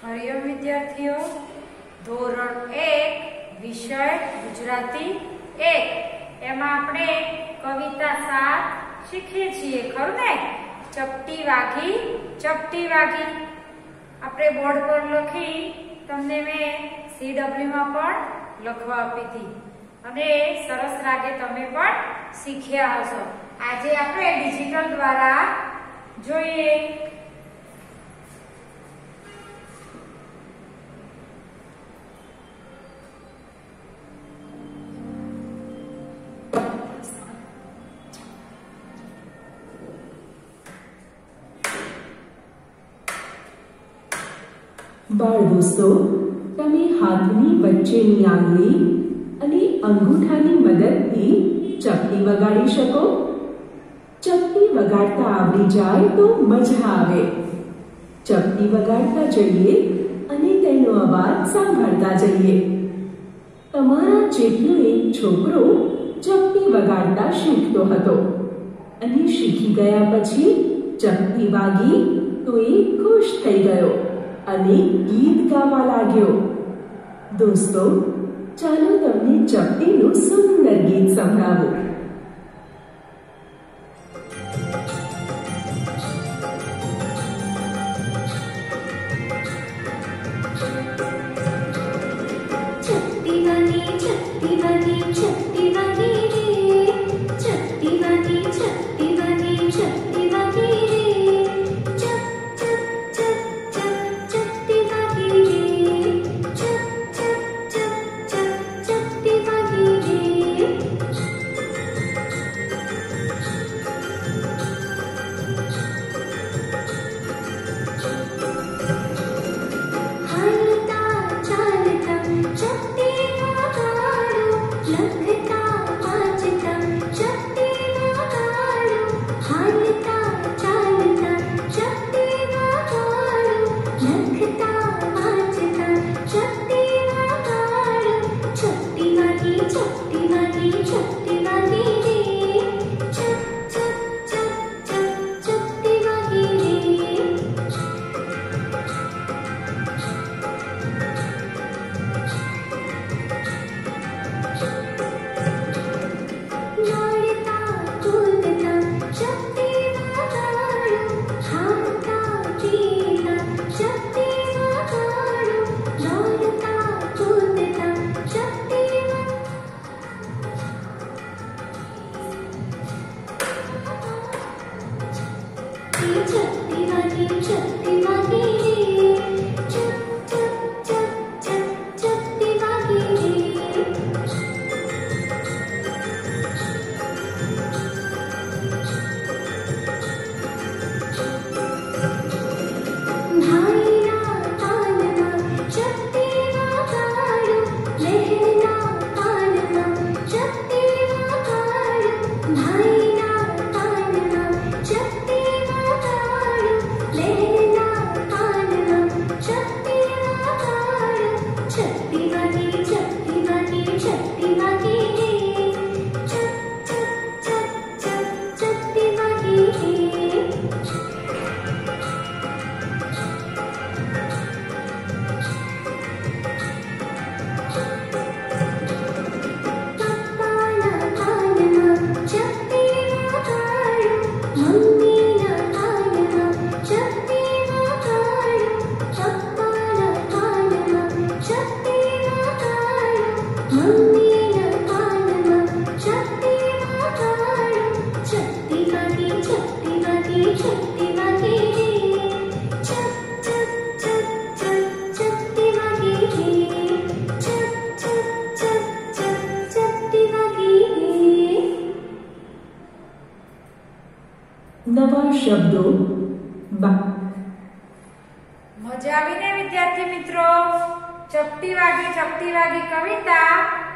હરિયમ વિદ્યાર્થીઓ, ધોરણ 1 વિષય ગુજરાતી 1 એમાં આપણે કવિતા 7 શીખીએ છીએ, ખરું ને? ચપટી વાગી આપણે બોર્ડ પર લખી તમને મેં CW માં પણ લખવા આપી હતી અને સરસ લાગે, તમે પણ શીખ્યા હશો. આજે આપણે ડિજિટલ દ્વારા જોઈએ. બાળ દોસ્તો, તમે હાથની વચ્ચેની આંગળી અને અંગૂઠાની મદદથી ચપટી વગાડી શકો? ચપટી વગાડતા આવડી જાય તો મજા આવે. ચપટી વગાડતા જઈએ અને તેનો અવાજ સાંભળતા જઈએ. તમારા જેટલો એક છોકરો ચપટી વગાડતા શીખતો હતો અને શીખી ગયા પછી ચપટી વાગી તો એ ખુશ થઈ ગયો અને ગીત ગાવા લાગ્યો. દોસ્તો, ચાલો તમને ચપટીનું સુંદર ગીત સંભળાવું. નવા શબ્દો. મજા આવીને વિદ્યાર્થી મિત્રો? ચપટી વાગી કવિતા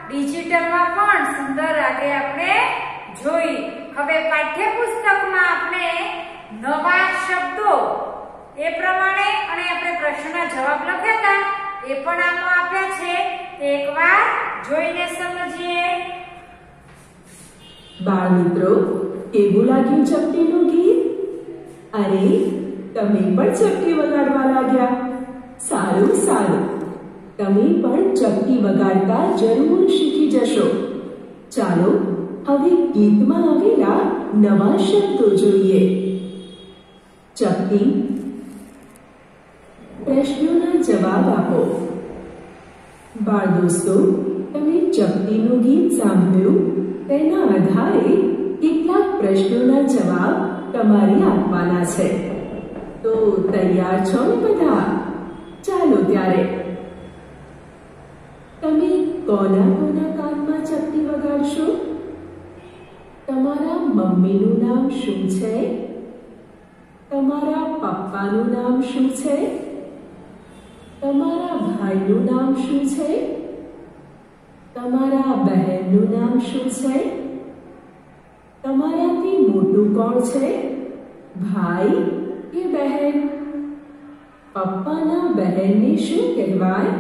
ડિજિટલમાં પણ સુંદર આજે આપણે જોઈ. હવે પાઠ્યપુસ્તકમાં આપણે નવા શબ્દો એ પ્રમાણે અને આપણે પ્રશ્નના જવાબ લખ્યા હતા એ પણ આમાં આપ્યા છે. એકવાર જોઈને સમજીએ. બાળ મિત્રો, કેવું લાગ્યું ચપટીનું ગીત? અરે, તમે પણ ચપટી વગાડવા લાગ્યા. સારું સારું, તમે પણ ચપટી વગાડતા જરૂર શીખી જશો. ચાલો હવે ગીતમાં આવેલા નવા શબ્દો જોઈએ. ચપટી. પ્રશ્નોના જવાબ આપો. બાળ દોસ્તો, તમે ચપટીનું ગીત સાંભળ્યું, તેના આધારે કેટલાક પ્રશ્નોના જવાબ તમારે આપવાના છે. તો તૈયાર છો ને બધા? ચાલો ત્યારે. તમે કોના કોના કાનમાં ચપટી વગાડશો? તમારા મમ્મીનું નામ શું છે? તમારા પપ્પાનું નામ શું છે? તમારા ભાઈનું નામ શું છે? તમારા બહેનનું નામ શું છે? તમારાથી મોટું કોણ છે? ભાઈ કે બહેન? પપ્પાના બહેનને શું કહેવાય?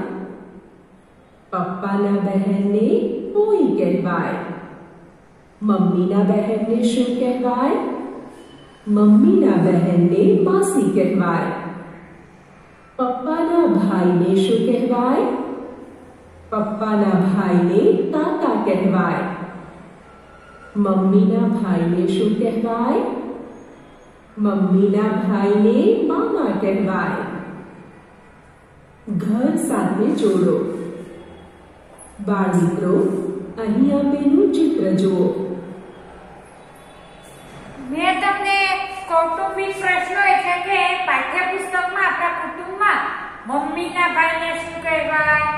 પપ્પાના બહેનને ફોઈ કહેવાય. મમ્મીના બહેનને શું કહેવાય? મમ્મીના બહેનને માસી કહેવાય. પપ્પાના ભાઈને શું કહેવાય? પપ્પાના ભાઈને કાકા કહેવાય. મમ્મીના ભાઈને શું કહેવાય? મમ્મીના ભાઈને મામા કહેવાય. ઘર સાથે જોડો. બાળ મિત્રો, અહીં આપેલું ચિત્ર જુઓ. મેં તમને કૌટુંબિક પ્રશ્નો એટલે કે પાઠ્યપુસ્તકમાં આપણા કુટુંબમાં મમ્મીના ભાઈને શું કહેવાય,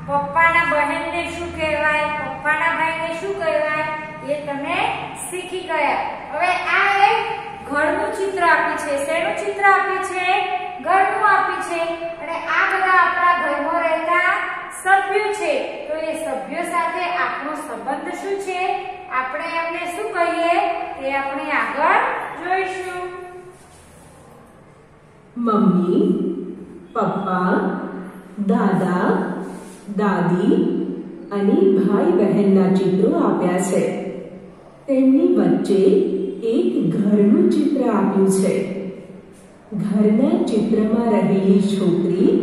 પપ્પાના બહેનને શું કહેવાય, પપ્પાના ભાઈને શું કહેવાય એ તમે શીખી ગયા. હવે આ એક ઘરનું ચિત્ર આપ્યું છે. શેનું ચિત્ર આપ્યું છે? ઘરનું આપ્યું છે. અને આ બધા આપણા ઘરમાં રહેતા સભ્યો છે. તો એ સભ્યો સાથે આપણો સંબંધ શું છે, આપણે એમને શું કહીએ તે આપણે આગળ જોઈશું. મમ્મી, પપ્પા, દાદા, દાદી અને ભાઈ બહેનના ચિત્રો આપ્યા છે. તેમની વચ્ચે એક ઘરનું ચિત્ર આપ્યું છે. ઘરના ચિત્રમાં રહેલી છોકરી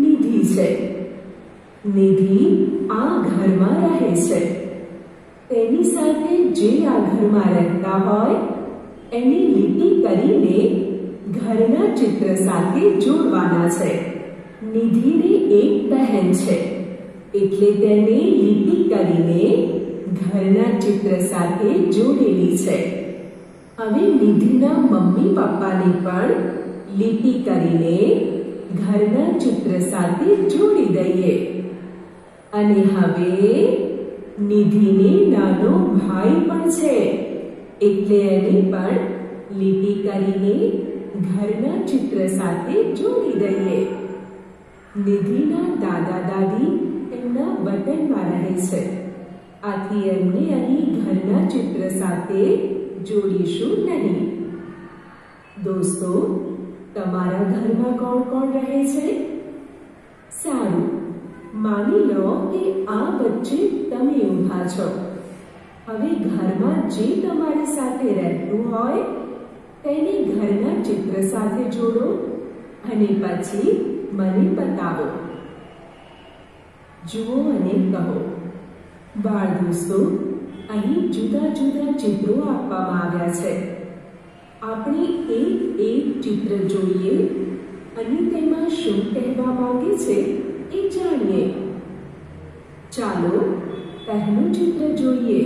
નિધિ છે. નિધિ આ ઘરમાં રહે છે. તેની સાથે જે આ ઘરમાં રહેતા હોય એની લીટી કરીને ઘરના ચિત્ર સાથે જોડવાના છે. નિધિને એક બહેન છે એટલે તેને લીટી કરીને ઘરના ચિત્ર સાથે જોડેલી છે. હવે નિધિના મમ્મી પપ્પાને પણ લીટી કરીને ઘરના ચિત્ર સાથે જોડી દઈએ. અને હવે નિધિને નાનો ભાઈ પણ છે એટલે એને પણ લીટી કરીને ઘરના ચિત્ર સાથે જોડી દઈએ. નિધિના દાદા દાદી એમના વતનમાં રહે છે. આથી એમને અહીં ઘરના ચિત્ર સાથે જોડીશું નહીં. દોસ્તો, તમારા ઘરમાં કોણ કોણ રહે છે? સારું, માની લો કે આ વચ્ચે તમે ઊભા છો. હવે ઘરમાં જે તમારી સાથે રહેતું હોય તેને ઘરના ચિત્ર સાથે જોડો અને પછી મને બતાવો. જુઓ અને કહો. બાળ દોસ્તો, અહીં જુદા જુદા ચિત્રો આપવામાં આવ્યા છે. આપણે એક એક ચિત્ર જોઈએ અને તેમાં શું કહેવા માંગે છે એ જાણીએ. ચાલો પહેલું ચિત્ર જોઈએ.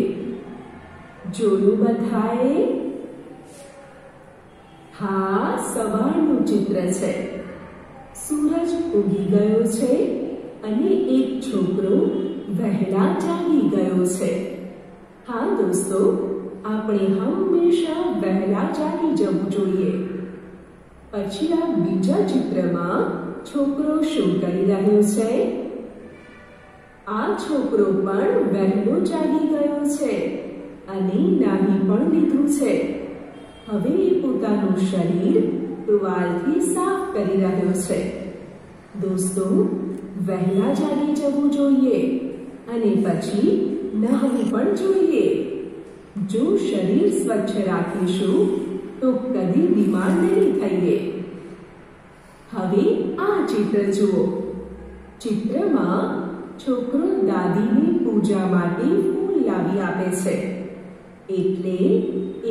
જોયું બધાએ? હા, સવારનું ચિત્ર છે. સૂરજ ઉગી ગયો છે અને એક છોકરો વહેલા જાગી ગયો છે. હા દોસ્તો, આપણે હંમેશા વહેલા જાગી જવું જોઈએ. પછી આ બીજા ચિત્રમાં છોકરો શું કરી રહ્યો છે? આ છોકરો પણ વહેલો જાગી ગયો છે અને નાહી પણ લીધું છે. હવે એ પોતાનું શરીર ટુવાલથી સાફ કરી રહ્યો છે. દોસ્તો, વહેલા જાગી જવું જોઈએ અને પછી નહાવું પણ જોઈએ. જો શરીર સ્વચ્છ રાખીશું તો કદી બીમાર નહીં થઈએ. હવે આ ચિત્ર જુઓ. ચિત્રમાં છોકરો દાદીની પૂજા માટે ફૂલ લાવી આપે છે, એટલે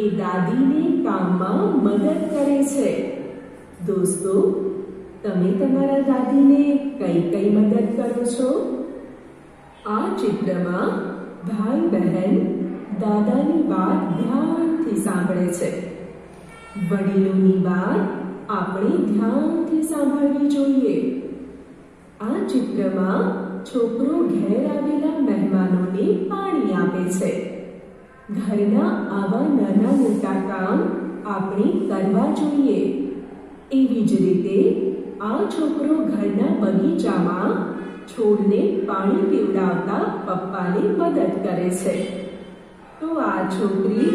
એ દાદીને કામમાં મદદ કરે છે. દોસ્તો, તમે તમારા દાદીને કઈ કઈ મદદ કરો છો? આ ચિત્રમાં ભાઈ બહેન દાદાની વાત ધ્યાનથી સાંભળે છે. વડીલોની વાત આપણે ધ્યાનથી સાંભળવી જોઈએ. આ ચિત્રમાં છોકરો ઘેર આવેલા મહેમાનોને પાણી આપે છે. ઘરના આવા નાના મોટા કામ આપણે કરવા જોઈએ. એવી જ રીતે આ છોકરો ઘરના બગીચામાં છોડને પાણી પીવડાવતા પપ્પાને મદદ કરે છે. તો આ છોકરી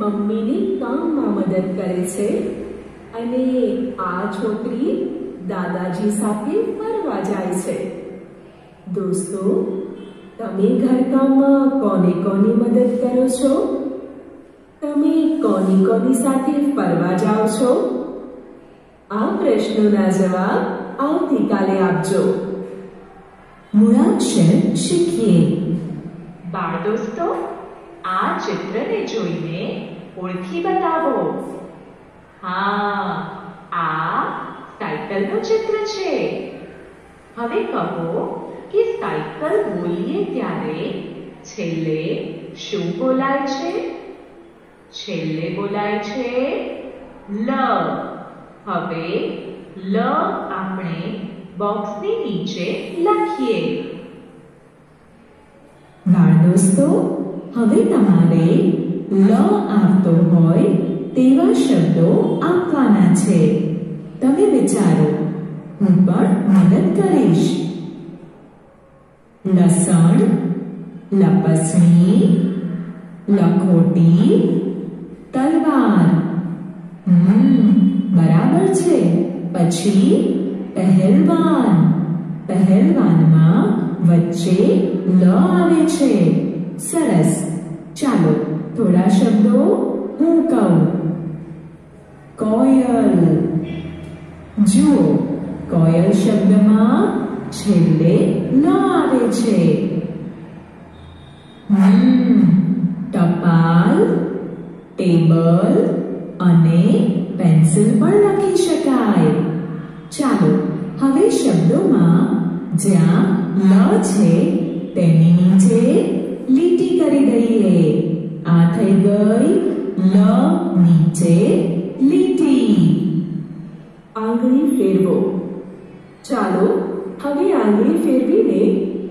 મમ્મીની કામમાં મદદ કરે છે અને આ છોકરી દાદાજી સાથે ફરવા જાય છે. દોસ્તો, તમે ઘરકામમાં કોને કોની મદદ કરો છો? તમે કોની સાથે ફરવા જાઓ છો? આ પ્રશ્નોના જવાબ આવતીકાલે આપજો. મૂળાક્ષર શીખીએ. બાળ દોસ્તો, આ ચિત્રને જોઈને ઓળખી બતાવો. હા, આ સાયકલનું ચિત્ર છે. હવે કહો કે સાયકલ બોલીએ ત્યારે છેલ્લે શું બોલાય છે? છેલ્લે બોલાય છે લ. હવે લ આપણે બોક્સની નીચે લખીએ. બાળ દોસ્તો, હવે તમારે લ આવતો હોય તેવા શબ્દો આપવાના છે. તમે વિચારો, હું પણ મદદ કરીશ. લસણ, લપસણી, લખોટી, તલવાર. બરાબર છે. પછી પહેલવાન. પહેલવાનમાં વચ્ચે લ આવે છે. સરસ. ચાલો થોડા શબ્દો હું કહું. કોયલ. જુઓ, કોયલ શબ્દમાં છેલ્લે લ આવે છે. ટપાલ, ટેબલ અને પેન્સિલ પણ લખી શકાય. ચાલો હવે શબ્દોમાં જ્યાં લ છે તેની નીચે લીટી કરી દઈએ. આ થઈ ગઈ લ નીચે લીટી. આંગળી ફેરવો. ચાલો હવે આંગળી ફેરવીને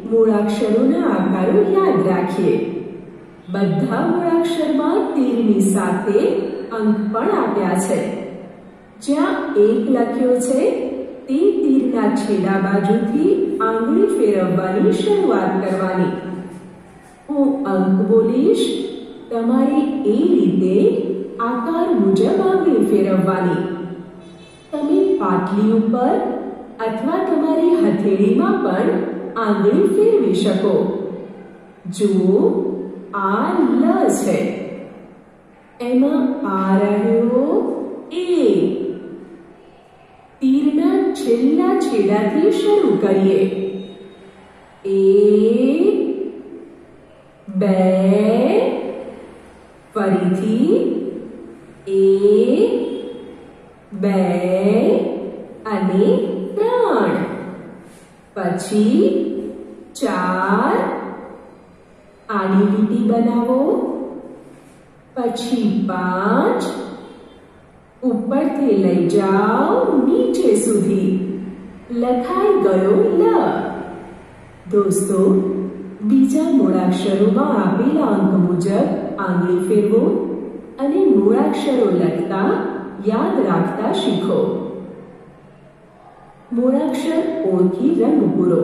મૂળાક્ષરોના આકારો યાદ રાખીએ. બધા મૂળાક્ષરમાં તીરની સાથે અંક પણ આપ્યા છે. જ્યાં 1 લખ્યો છે તે તીરના છેડા બાજુથી આંગળી ફેરવવાની શરૂઆત કરવાની. હું અંક બોલીશ, તમારે એ રીતે આકાર મુજબ આંગળી ફેરવવાની. તમે પાટલી ઉપર અથવા તમારી હથેળીમાં પણ આંગળી ફેરવી શકો. જુઓ, આ લ છે. એમાં આ રહ્યો એ. તીરના છેલ્લા છેડાથી શરૂ કરીએ. 1, 2, ફરીથી 1, 2 અને 3. પછી 4. આડી લીટી બનાવો. પછી 5. ઉપરથી લઈ જાઓ નીચે સુધી. લખાઈ ગયો લ. દોસ્તો, બીજા મૂળાક્ષરોમાં આપેલા અંક મુજબ આંગળી ફેરવો અને મૂળાક્ષરો લખતા યાદ રાખતા શીખો. મૂળાક્ષર ઓળખી રંગ પૂરો.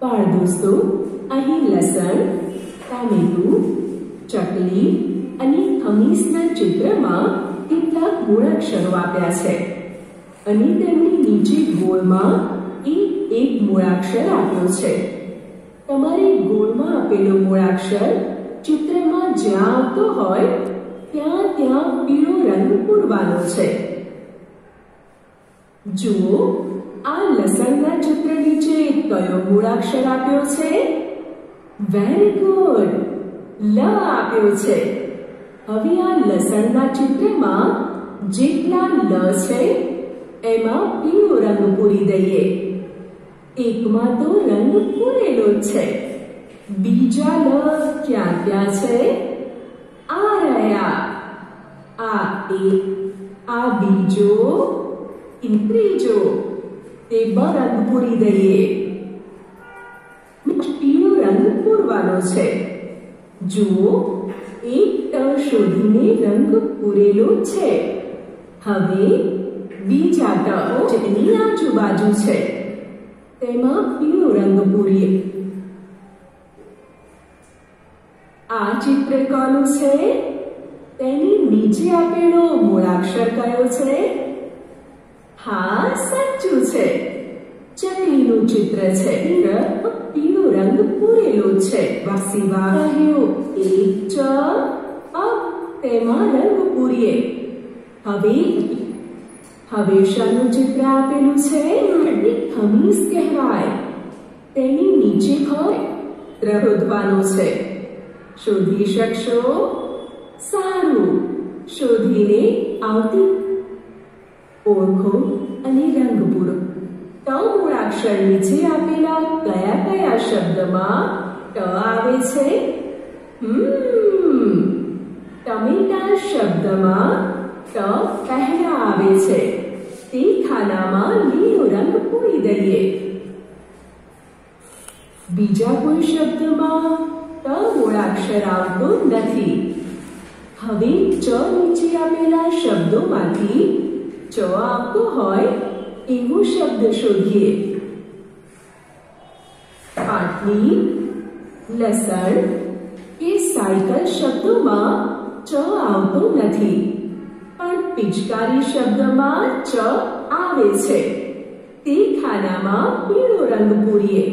બાળ દોસ્તો, અહીં લસણ, ટામેટું, ચકલી અને ખમીસના ચિત્રમાં કેટલાક મૂળાક્ષરો આપ્યા છે અને તેમની નીચે ગોળમાં એક મૂળાક્ષર આપ્યો છે. તમારે ગોળમાં આપેલો મૂળાક્ષર ચિત્રમાં જ્યાં આવતો હોય ત્યાં પીળો રંગ પૂરવાનો છે. જુઓ, આ લસણના ચિત્ર નીચે કયો મૂળાક્ષર આપ્યો છે? વેરી ગુડ, લ આપ્યો છે. હવે આ લસણના ચિત્રમાં જેટલા લ છે એમાં પીળો રંગ પૂરી દઈએ. એકમાં તો રંગ પૂરેલો છે. બીજા લ ક્યાં ક્યાં છે? આ રહ્યા. આ એક, આ બીજો, ત્રીજો. તેમાં રંગ પૂરી દઈએ. પીળો રંગ પૂરવાનો છે. જુઓ, એક ટ શોધીને રંગ પૂરેલો છે. હવે બીજા ટ જેની આજુબાજુ છે તેમાં પીળો રંગ પૂરીએ. આ ચિત્ર કોનું છે? તેની નીચે આપેલો મૂળાક્ષર કયો છે? હા, સાચું છે, ચકલીનું ચિત્ર છે. પીળો રંગ પૂરેલો છે. સિવા રહ્યો એક ચ, તેમાં રંગ પૂરીએ. હવે શાનું ચિત્ર આપેલું છે? ખમીસ કહેવાય. તેની નીચે શોધવાનું છે. શોધી શકશો? સારું, શોધીને આવતી ઓળખો અને રંગ પૂરો. ટ મૂળાક્ષર નીચે આપેલા કયા કયા શબ્દમાં ટ આવે છે? ટમેટા શબ્દમાં ટ પહેલા આવે છે. તે ખાનામાં લીલો રંગ પૂરી દઈએ. બીજા કોઈ શબ્દમાં ટ મૂળાક્ષર આવતો નથી. હવે ચ નીચે આપેલા શબ્દોમાંથી ચ આવતો હોય એવો શબ્દ શોધીએ. પાટલી, લસણ કે સાયકલ શબ્દોમાં ચ આવતો નથી, પણ પિચકારી શબ્દમાં ચ આવે છે. તે ખાનામાં પીળો રંગ પૂરીએ.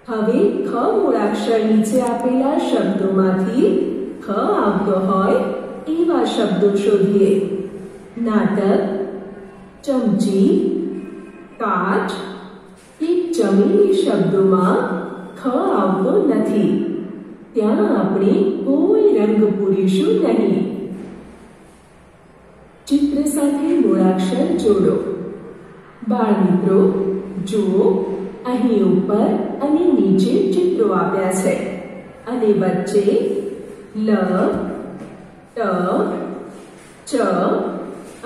હવે ખ મૂળાક્ષર નીચે આપેલા શબ્દોમાંથી ખ આવતો હોય એવા શબ્દો શોધીએ. નાટક, ચમચી, કાચ કે ચમેલી શબ્દોમાં ખ આવતો નથી. ત્યાં આપણે કોઈ રંગ પૂરીશું નહીં. ચિત્ર સાથે મૂળાક્ષર જોડો. બાળમિત્રો, જુઓ, અહીં ઉપર અને નીચે ચિત્રો આપ્યા છે અને વચ્ચે લ, ટ, ચ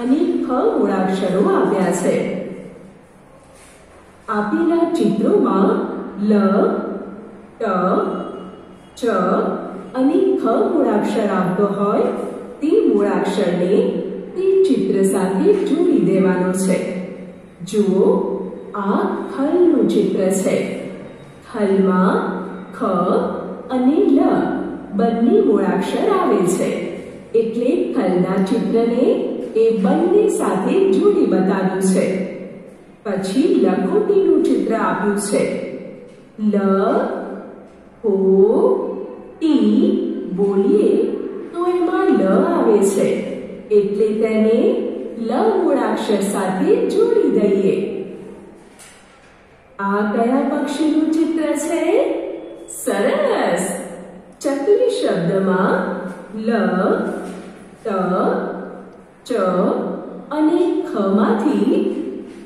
અને ખ મૂળાક્ષરો આપ્યા છે. આપેલા ચિત્રોમાં લ, ટ, ચ અને ખ મૂળાક્ષર આવતો હોય તે મૂળાક્ષરને તે ચિત્ર સાથે જોડી દેવાનો છે. જુઓ, આ ખલનું ચિત્ર છે. ખલમાં ખ અને લ બંને મૂળાક્ષર આવે છે, એટલે ખલના ચિત્રને એ બંને સાથે જોડી બતાવ્યું છે. પછી લખોટીનું ચિત્ર આપ્યું છે. લ, હો, ટી બોલીએ તો એમાં લ આવે છે, એટલે તેને લ મૂળાક્ષર સાથે જોડી દઈએ. આ કયા પક્ષીનું ચિત્ર છે? સરસ! ચકલી શબ્દમાં લ, ટ, ચ અને ખ માંથી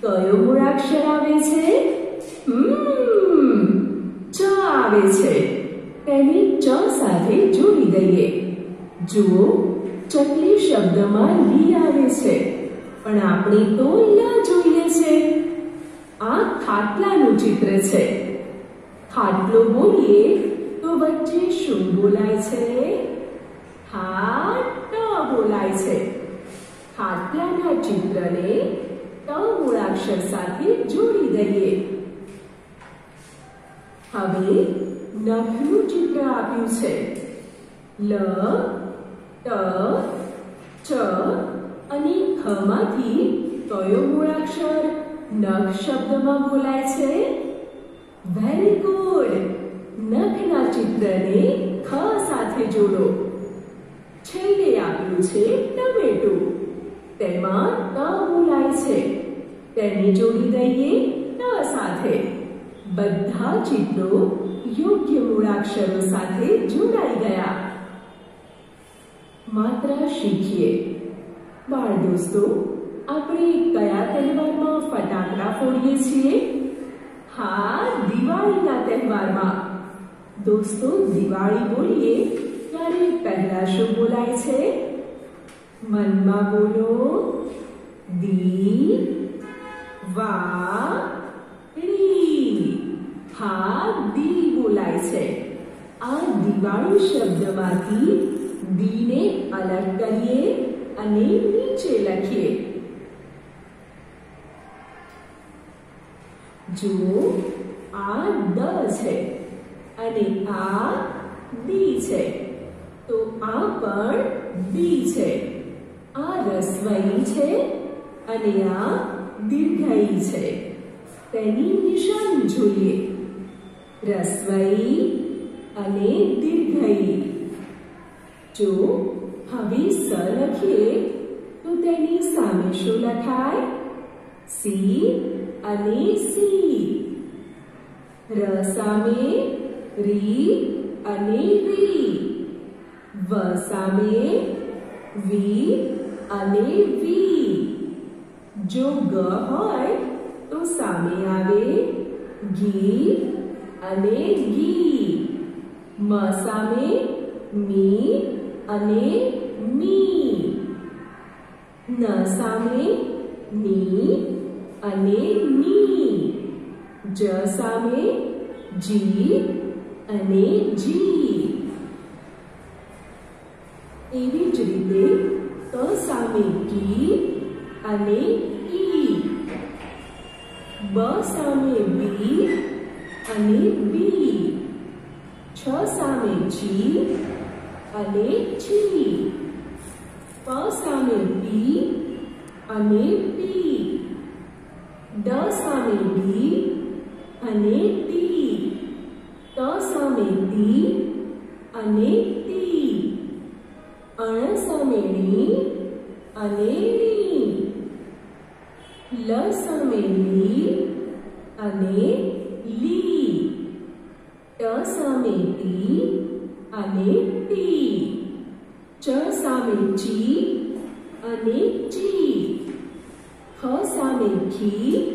કયો મૂળાક્ષર આવે છે? ચ આવે છે. તેને ચ સાથે જોડી દઈએ. જુઓ, ચકલી શબ્દમાં લી આવે છે, પણ આપણે તો લ જોઈએ છે. આ ખાટલાનું ચિત્ર છે. ખાટલો બોલીએ તો વચ્ચે શું બોલાય છે? હા, ટ બોલાય છે. ખાટલાના ચિત્રને ટ મૂળાક્ષર સાથે જોડી દઈએ. હવે નખનું ચિત્ર આપ્યું છે. લ, ટ, ચ અને ખ માંથી કયો મૂળાક્ષર નખ શબ્દમાં બોલાય છે? Very good! નખના ચિત્રને ખ સાથે જોડો. છેલ્લે આપ્યું છે ટમેટું. તેમાં ટ બોલાય બોલાય છે તેને જોડી દઈએ ત સાથે. બધા ચિત્રો યોગ્ય મૂળાક્ષરો સાથે જોડાઈ ગયા. માત્રા શીખીએ. બાળ દોસ્તો, આપણે કયા તહેવારમાં ફટાકડા ફોડીએ છીએ? હા, દિવાળીના તહેવારમાં. દોસ્તો, દિવાળી બોલીએ ત્યારે પહેલા શું બોલાય છે? મનમાં બોલો, દી-વા-ળી. હા, દી બોલાય છે. આ દિવાળી શબ્દમાંથી દીને અલગ કરીએ અને નીચે લખીએ. જો આ દ છે અને આ દી છે, તો આ પણ દી છે. આ રસ્વઈ છે અને આ દીર્ઘઈ છે. તેની નિશાની જોઈએ. રસ્વઈ અને દીર્ઘઈ. જો હવે સ લખીએ તો તેની સામે શું લખાય? સી અને સી. ર સામે રી અને રી. વ સામે વી અને વી. જો ગ હોય તો સામે આવે ગી અને ગી. મ સામે મી અને મી. ન સામે ની અને ની. જ સામે જી અને જી. એવી જ રીતે ક સામે કી અને ઈ. બ સામે બી અને બી. છ સામે જી અને જી. પ સામે પી અને પી. ડ સામે ડી અને ટી. ત સામે તી અને તી. અણ સામે ણી અને ણી. લ સામે લી અને લી. ટ સામે ટી અને ટી. ચ સામે ચી અને ચી. ખ સામે ખી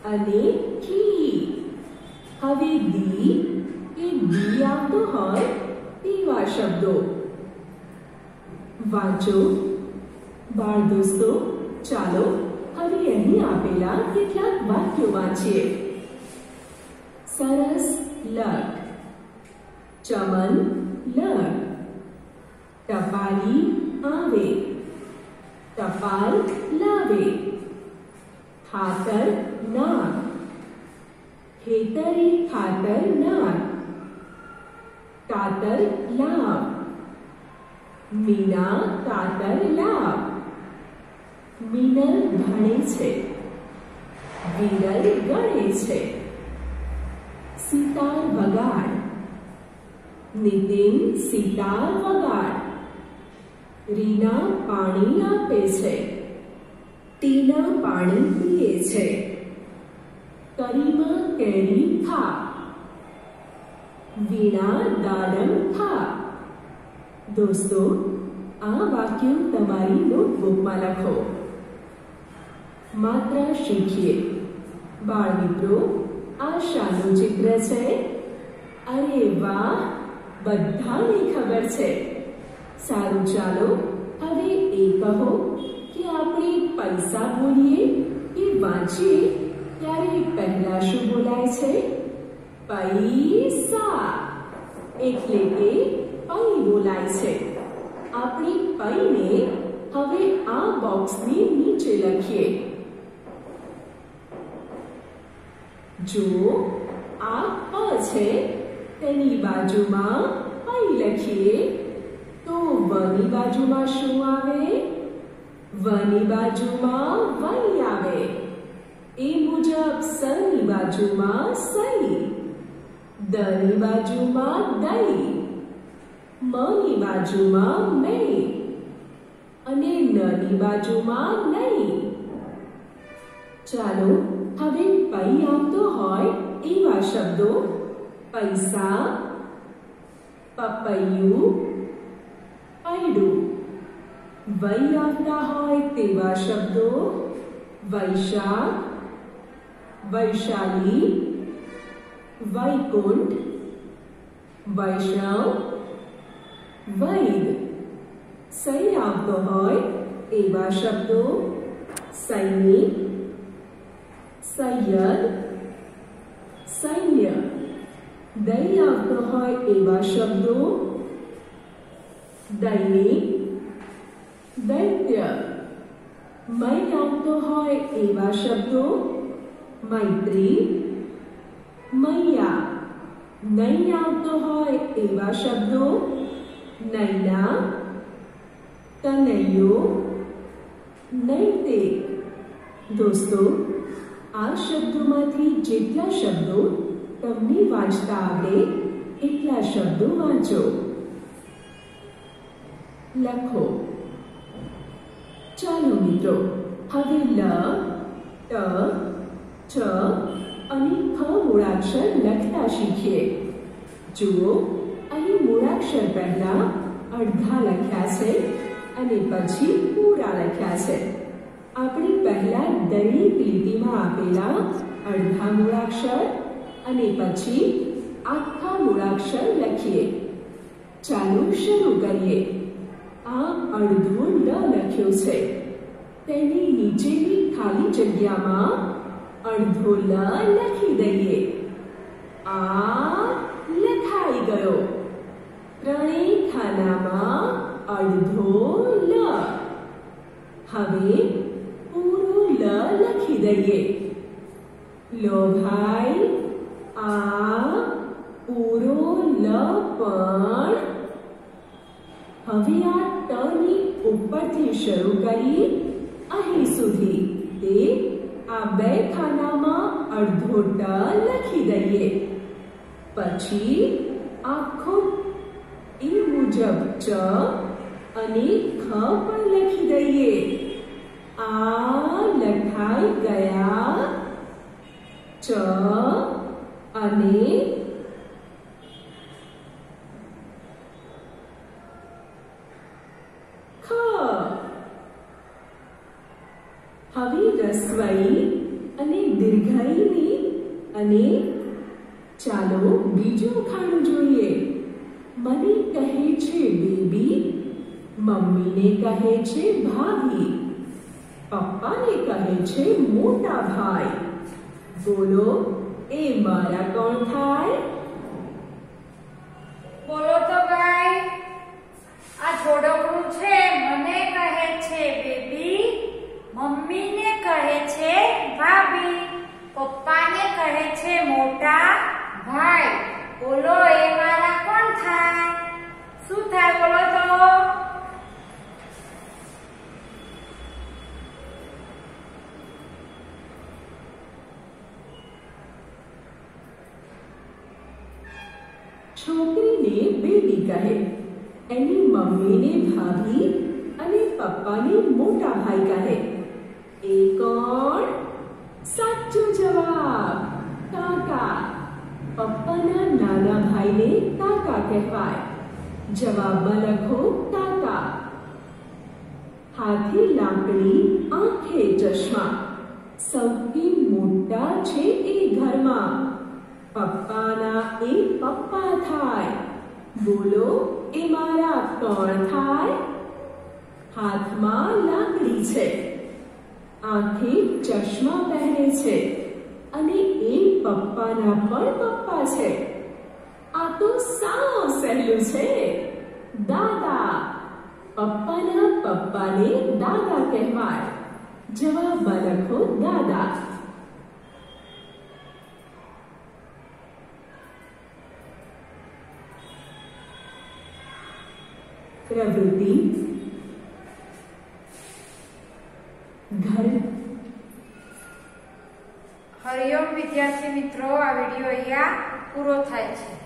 અને ખી. હવે દી કે દી આવતો હોય તેવા શબ્દો વાંચો. બાળ દોસ્તો, ચાલો હવે અહીં આપેલા કેટલાક વાક્યો વાંચીએ. સરસ લખ. ચમન લખ. ટપાલી આવે. ટપાલ લાવે. ખાતર નાખ. ખેતરે ખાતર નાખ. કાતર લાવ. મીના કાતર લાવ. મિનલ ભણે છે. વિરલ ગણે છે. સિતાર વગાડ. નિતિન સિતાર વગાડ. રીના પાણી આપે છે. ટીના પાણી પીએ છે. કરીમાં કેરી ખા. વીણા દાડમ ખા. દોસ્તો, આ વાક્યો તમારી નોટબુકમાં લખો. માત્રા શીખીએ. બાળ મિત્રો, આ શાનું ચિત્ર છે? અરે વાહ, બધાને ખબર છે. સારું, ચાલો હવે એ કહો કે આપણે પૈસા બોલીએ કે વાંચીએ ત્યારે પહેલા શું બોલાય છે? પૈસા. એટલે કે પૈ બોલાય છે. આપણે પૈને હવે આ બોક્સની નીચે લખીએ. જો આ પ છે, તેની બાજુમાં પૈ લખીએ તો વની બાજુમાં શું આવે? વની બાજુમાં વઈ આવે. એ મુજબ સની બાજુમાં સઈ. દની બાજુમાં દઈ. મની બાજુમાં મેં અને નની બાજુમાં નહીં. ચાલો હવે પૈ આવતો હોય એવા શબ્દો પૈસા, પપૈયું, પૈડું. વૈ આવતા હોય તેવા શબ્દો વૈશાખ, વૈશાલી, વૈકુંઠ, વૈષ્ણવ, વૈદ. સૈ આવતો હોય એવા શબ્દો સૈનિક, સૈયદ, સૈન્ય. દૈ આવતો હોય એવા શબ્દો દૈનિક, દૈત્ય. મૈ આવતો હોય એવા શબ્દો મૈત્રી, મૈયા. નૈ આવતો હોય એવા શબ્દો નૈના, તનૈયો, નૈતિક. દોસ્તો, આ શબ્દોમાંથી જેટલા શબ્દો તમને વાંચતા આવડે એટલા શબ્દો વાંચો. લખો. ચાલો મિત્રો, હવે લ, ટ, ચ અને ખ મૂળાક્ષર લખતા શીખીએ. જુઓ, અહીં મૂળાક્ષર પહેલા અડધા લખ્યા છે અને પછી પૂરા લખ્યા છે. આપણે પહેલા દરેક લીટીમાં આપેલા અડધા મૂળાક્ષર અને પછી આખા મૂળાક્ષર લખીએ. ચાલો શરૂ કરીએ. આ અડધો લ લખ્યો છે. તેની નીચેની ખાલી જગ્યામાં અડધો લ લખી દઈએ. આ લખાઈ ગયો. ત્રણેય ખાનામાં અડધો લ. હવે પૂરો લ લખી દઈએ. લો ભાઈ, આ પૂરો લ પણ. હવે આ ટની ઉપરથી શરૂ કરી અહીં સુધી તે આ બે ખાનામાં અડધો ટ લખી દઈએ. પછી આખો એ મુજબ ચ અને ખ પણ લખી દઈએ. આ લખાઈ ગયા. ચ અને ખ. હવે રસ્વઈ અને દીર્ઘઈની અને ચાલો બીજું ખાનું જોઈએ. મને કહે છે બેબી, મમ્મીને કહે છે ભાભી, પપ્પાને કહે છે મોટા ભાઈ. બોલો, એ મારા કોણ થાય? બોલો તો ભાઈ. આ છોડકડું છે મને કહે છે બેબી, મમ્મીને કહે છે ભાભી, પપ્પાને કહે છે મોટા ભાઈ. બોલો, એ મારા કોણ થાય? શું થાય બોલો તો? છોકરીને બેબી કહે, એની મમ્મીને ભાભી અને પપ્પાને મોટા ભાઈ કહે. એ કોણ? સાચો જવાબ, કાકા. પપ્પાના નાના ભાઈને કાકા કહેવાય. જવાબમાં લખો કાકા. હાથે લાકડી, આંખે ચશ્મા, સૌથી મોટા છે એ ઘરમાં. પપ્પાના એ પપ્પા થાય. બોલો, એ મારા કોણ થાય? હાથમાં લાકડી છે, આંખે ચશ્મા પહેરે છે અને એ પપ્પાના પણ પપ્પા છે. આ તો સાવ સહેલું છે. દાદા. પપ્પાના પપ્પાને દાદા કહેવાય. જવાબમાં લખો દાદા. પ્રવૃત્તિ. ઘર. હરિઓમ વિદ્યાર્થી મિત્રો, આ વિડીયો અહીંયા પૂરો થાય છે.